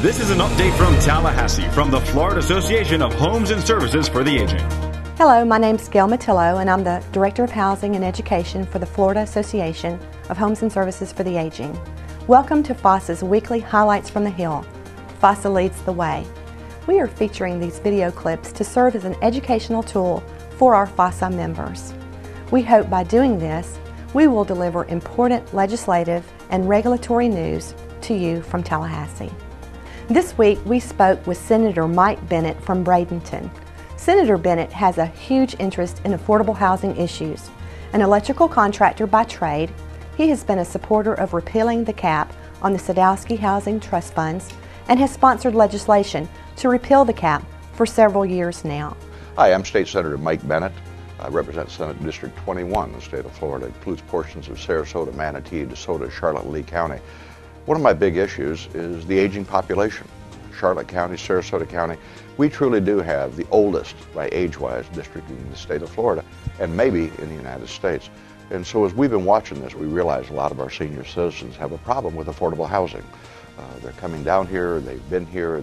This is an update from Tallahassee from the Florida Association of Homes and Services for the Aging. Hello, my name is Gail Matillo and I'm the Director of Housing and Education for the Florida Association of Homes and Services for the Aging. Welcome to FASA's weekly Highlights from the Hill. FASA leads the way. We are featuring these video clips to serve as an educational tool for our FASA members. We hope by doing this, we will deliver important legislative and regulatory news to you from Tallahassee. This week, we spoke with Senator Mike Bennett from Bradenton. Senator Bennett has a huge interest in affordable housing issues. An electrical contractor by trade, he has been a supporter of repealing the cap on the Sadowski Housing Trust Funds and has sponsored legislation to repeal the cap for several years now. Hi, I'm State Senator Mike Bennett. I represent Senate District 21 in the state of Florida. It includes portions of Sarasota, Manatee, DeSoto, Charlotte, and Lee County. One of my big issues is the aging population. Charlotte County, Sarasota County, we truly do have the oldest, by age-wise, district in the state of Florida, and maybe in the United States. And so as we've been watching this, we realize a lot of our senior citizens have a problem with affordable housing. They're coming down here, they've been here,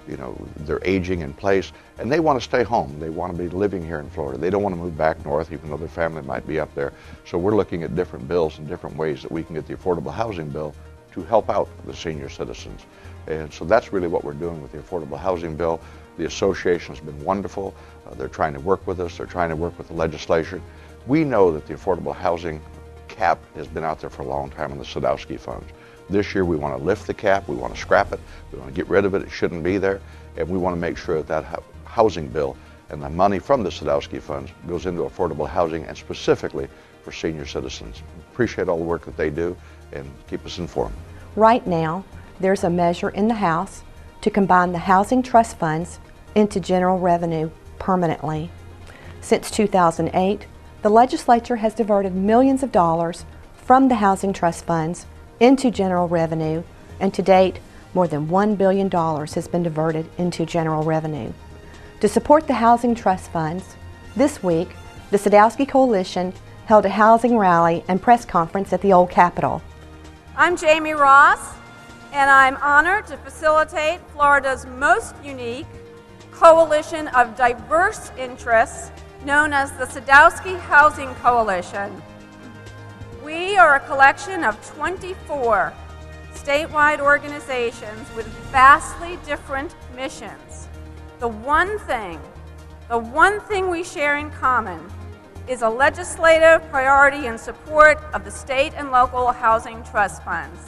they're aging in place, and they want to stay home. They want to be living here in Florida. They don't want to move back north, even though their family might be up there. So we're looking at different bills and different ways that we can get the affordable housing bill to help out the senior citizens. And so that's really what we're doing with the affordable housing bill. The association has been wonderful. They're trying to work with us. They're trying to work with the legislation. We know that the affordable housing cap has been out there for a long time on the Sadowski funds. This year we want to lift the cap. We want to scrap it. We want to get rid of it. It shouldn't be there. And we want to make sure that that housing bill and the money from the Sadowski funds goes into affordable housing and specifically for senior citizens. Appreciate all the work that they do and keep us informed. Right now, there's a measure in the House to combine the housing trust funds into general revenue permanently. Since 2008, the legislature has diverted millions of dollars from the housing trust funds into general revenue, and to date, more than $1 billion has been diverted into general revenue. To support the housing trust funds, this week, the Sadowski Coalition held a housing rally and press conference at the Old Capitol. I'm Jamie Ross, and I'm honored to facilitate Florida's most unique coalition of diverse interests known as the Sadowski Housing Coalition. We are a collection of 24 statewide organizations with vastly different missions. The one thing we share in common is a legislative priority in support of the state and local housing trust funds.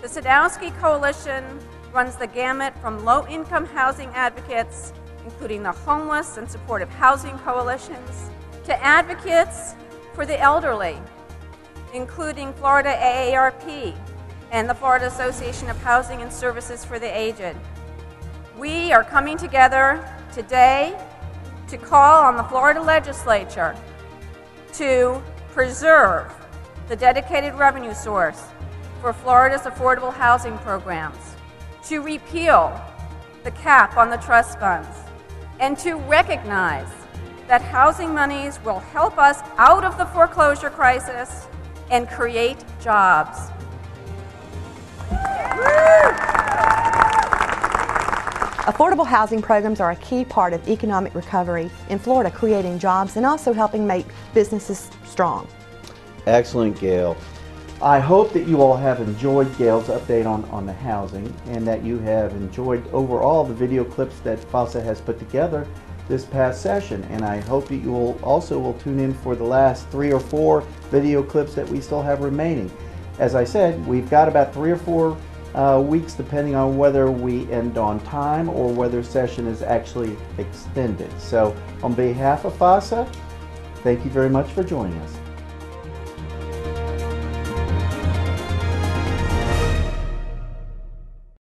The Sadowski Coalition runs the gamut from low-income housing advocates, including the homeless and supportive housing coalitions, to advocates for the elderly, including Florida AARP and the Florida Association of Housing and Services for the Aged. We are coming together today to call on the Florida legislature to preserve the dedicated revenue source for Florida's affordable housing programs, to repeal the cap on the trust funds, and to recognize that housing monies will help us out of the foreclosure crisis and create jobs. Affordable housing programs are a key part of economic recovery in Florida, creating jobs and also helping make businesses strong. Excellent, Gail. I hope that you all have enjoyed Gail's update on the housing and that you have enjoyed overall the video clips that FASA has put together this past session. And I hope that you will tune in for the last 3 or 4 video clips that we still have remaining. As I said, we've got about 3 or 4 weeks depending on whether we end on time or whether session is actually extended. So on behalf of FASA, thank you very much for joining us.